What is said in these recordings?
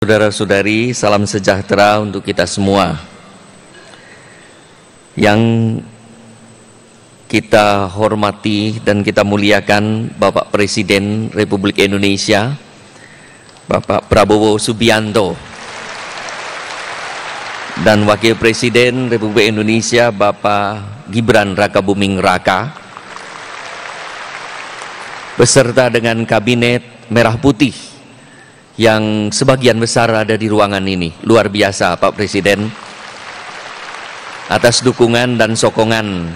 Saudara-saudari, salam sejahtera untuk kita semua. Yang kita hormati dan kita muliakan Bapak Presiden Republik Indonesia, Bapak Prabowo Subianto, dan Wakil Presiden Republik Indonesia Bapak Gibran Rakabuming Raka, beserta dengan Kabinet Merah Putih yang sebagian besar ada di ruangan ini. Luar biasa Pak Presiden atas dukungan dan sokongan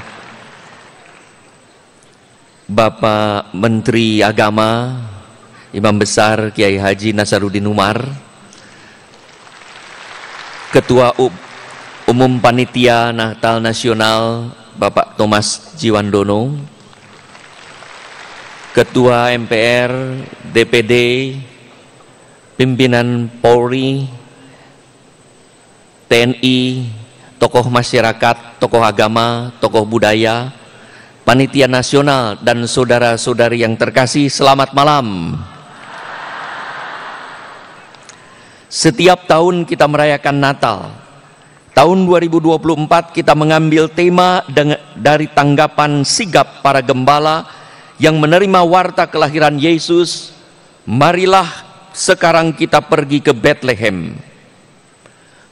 Bapak Menteri Agama Imam Besar Kiai Haji Nasaruddin Umar, Ketua Umum Panitia Natal Nasional Bapak Thomas Jiwandono, Ketua MPR, DPD, pimpinan Polri, TNI, tokoh masyarakat, tokoh agama, tokoh budaya, panitia nasional, dan saudara-saudari yang terkasih, selamat malam. Setiap tahun kita merayakan Natal. Tahun 2024 kita mengambil tema dari tanggapan sigap para gembala yang menerima warta kelahiran Yesus. Marilah sekarang kita pergi ke Bethlehem.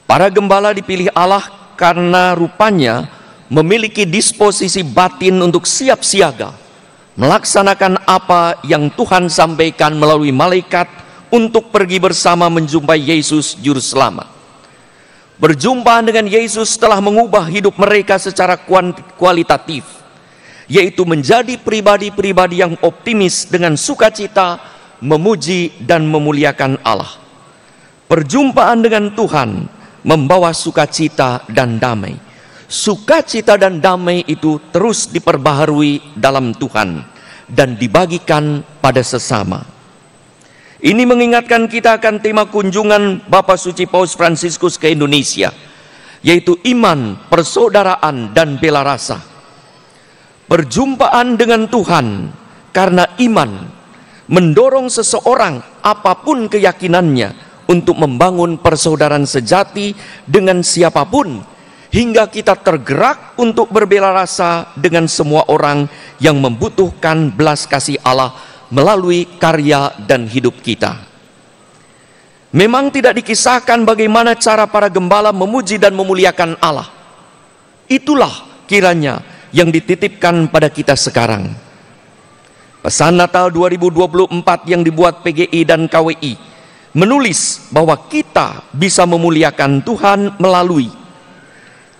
Para gembala dipilih Allah karena rupanya memiliki disposisi batin untuk siap siaga melaksanakan apa yang Tuhan sampaikan melalui malaikat untuk pergi bersama menjumpai Yesus Juru Selamat. Berjumpa dengan Yesus telah mengubah hidup mereka secara kualitatif, yaitu menjadi pribadi-pribadi yang optimis dengan sukacita, memuji dan memuliakan Allah. Perjumpaan dengan Tuhan membawa sukacita dan damai. Sukacita dan damai itu terus diperbaharui dalam Tuhan dan dibagikan pada sesama. Ini mengingatkan kita akan tema kunjungan Bapak Suci Paus Fransiskus ke Indonesia, yaitu iman, persaudaraan dan bela rasa. Perjumpaan dengan Tuhan karena iman mendorong seseorang apapun keyakinannya untuk membangun persaudaraan sejati dengan siapapun, hingga kita tergerak untuk berbela rasa dengan semua orang yang membutuhkan belas kasih Allah melalui karya dan hidup kita. Memang tidak dikisahkan bagaimana cara para gembala memuji dan memuliakan Allah. Itulah kiranya yang dititipkan pada kita sekarang. Pesan Natal 2024 yang dibuat PGI dan KWI menulis bahwa kita bisa memuliakan Tuhan melalui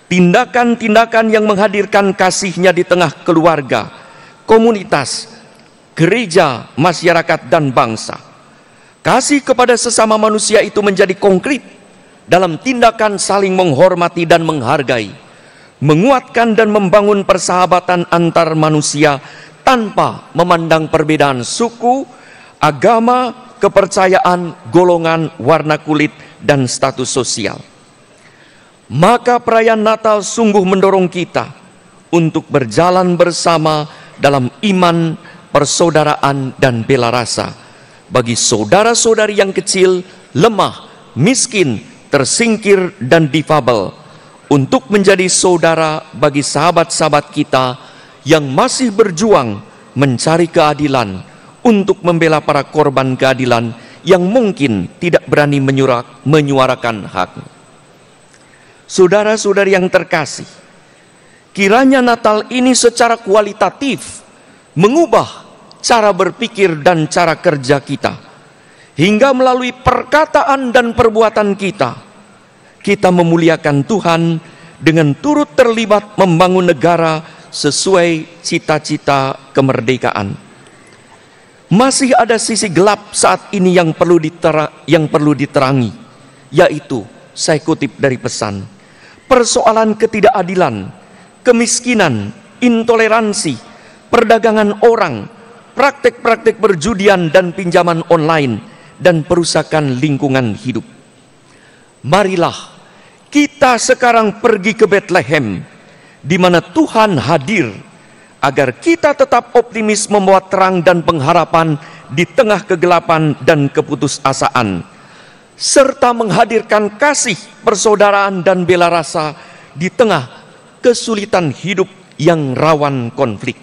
tindakan-tindakan yang menghadirkan kasih-Nya di tengah keluarga, komunitas, gereja, masyarakat, dan bangsa. Kasih kepada sesama manusia itu menjadi konkret dalam tindakan saling menghormati dan menghargai, menguatkan dan membangun persahabatan antar manusia tanpa memandang perbedaan suku, agama, kepercayaan, golongan, warna kulit, dan status sosial. Maka perayaan Natal sungguh mendorong kita untuk berjalan bersama dalam iman, persaudaraan, dan bela rasa bagi saudara-saudari yang kecil, lemah, miskin, tersingkir, dan difabel, untuk menjadi saudara bagi sahabat-sahabat kita yang masih berjuang mencari keadilan, untuk membela para korban keadilan yang mungkin tidak berani menyuarakan hak. Saudara-saudari yang terkasih, kiranya Natal ini secara kualitatif mengubah cara berpikir dan cara kerja kita, hingga melalui perkataan dan perbuatan kita memuliakan Tuhan dengan turut terlibat membangun negara sesuai cita-cita kemerdekaan. Masih ada sisi gelap saat ini yang perlu diterangi, yaitu, saya kutip dari pesan, persoalan ketidakadilan, kemiskinan, intoleransi, perdagangan orang, praktek-praktek perjudian dan pinjaman online, dan perusakan lingkungan hidup. Marilah kita sekarang pergi ke Bethlehem, di mana Tuhan hadir, agar kita tetap optimis membawa terang dan pengharapan di tengah kegelapan dan keputusasaan. serta menghadirkan kasih, persaudaraan, dan bela rasa di tengah kesulitan hidup yang rawan konflik.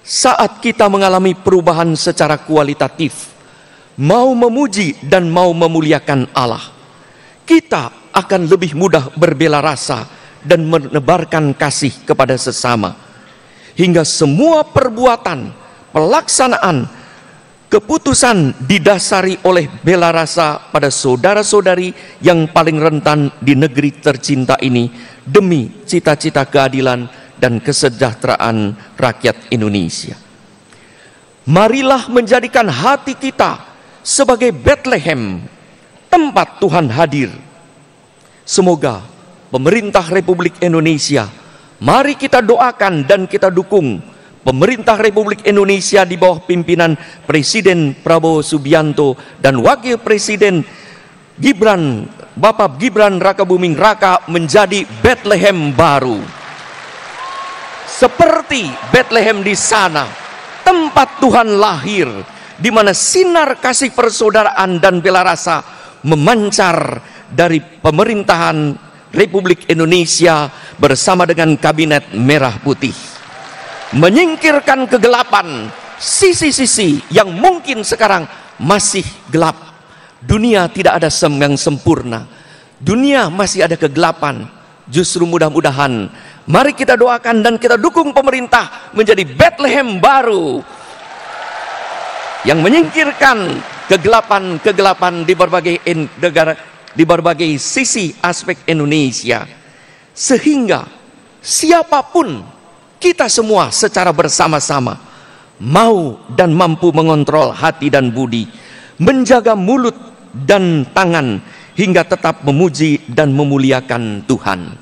Saat kita mengalami perubahan secara kualitatif, mau memuji dan mau memuliakan Allah, kita akan lebih mudah berbela rasa dan menebarkan kasih kepada sesama, hingga semua perbuatan, pelaksanaan, keputusan didasari oleh bela rasa pada saudara-saudari yang paling rentan di negeri tercinta ini demi cita-cita keadilan dan kesejahteraan rakyat Indonesia. Marilah menjadikan hati kita sebagai Bethlehem, tempat Tuhan hadir. Semoga pemerintah Republik Indonesia, mari kita doakan dan kita dukung pemerintah Republik Indonesia di bawah pimpinan Presiden Prabowo Subianto dan Wakil Presiden Bapak Gibran Rakabuming Raka menjadi Bethlehem baru. Seperti Bethlehem di sana, tempat Tuhan lahir, di mana sinar kasih persaudaraan dan bela rasa memancar dari pemerintahan Republik Indonesia bersama dengan Kabinet Merah Putih, menyingkirkan kegelapan, sisi-sisi yang mungkin sekarang masih gelap. Dunia tidak ada yang sempurna, dunia masih ada kegelapan. Justru mudah-mudahan mari kita doakan dan kita dukung pemerintah menjadi Bethlehem baru yang menyingkirkan kegelapan-kegelapan di berbagai negara, di berbagai sisi aspek Indonesia, sehingga siapapun kita semua secara bersama-sama mau dan mampu mengontrol hati dan budi, menjaga mulut dan tangan hingga tetap memuji dan memuliakan Tuhan.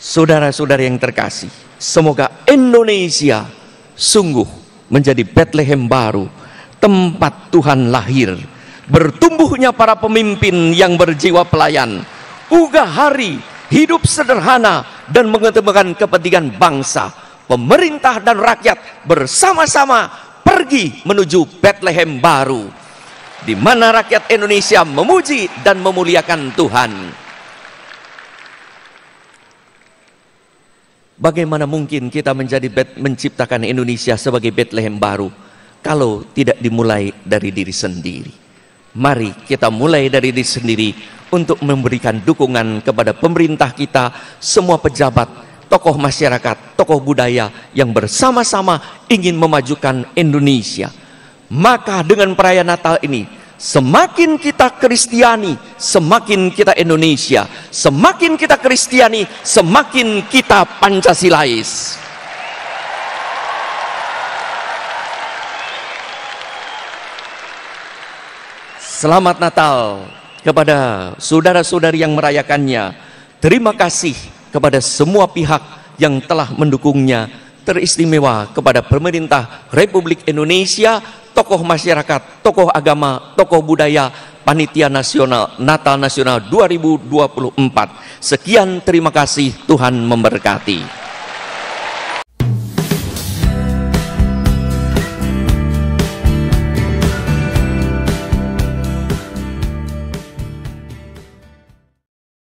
Saudara-saudara yang terkasih, semoga Indonesia sungguh menjadi Bethlehem baru, tempat Tuhan lahir, bertumbuhnya para pemimpin yang berjiwa pelayan, ugah hari, hidup sederhana dan mengedepankan kepentingan bangsa. Pemerintah dan rakyat bersama-sama pergi menuju Bethlehem baru, di mana rakyat Indonesia memuji dan memuliakan Tuhan. Bagaimana mungkin kita menciptakan Indonesia sebagai Bethlehem baru kalau tidak dimulai dari diri sendiri? Mari kita mulai dari diri sendiri untuk memberikan dukungan kepada pemerintah kita, semua pejabat, tokoh masyarakat, tokoh budaya yang bersama-sama ingin memajukan Indonesia. Maka dengan perayaan Natal ini, semakin kita Kristiani, semakin kita Indonesia. Semakin kita Kristiani, semakin kita Pancasilais. Selamat Natal kepada saudara-saudari yang merayakannya. Terima kasih kepada semua pihak yang telah mendukungnya, teristimewa kepada pemerintah Republik Indonesia, tokoh masyarakat, tokoh agama, tokoh budaya, Panitia Nasional Natal Nasional 2024. Sekian, terima kasih, Tuhan memberkati.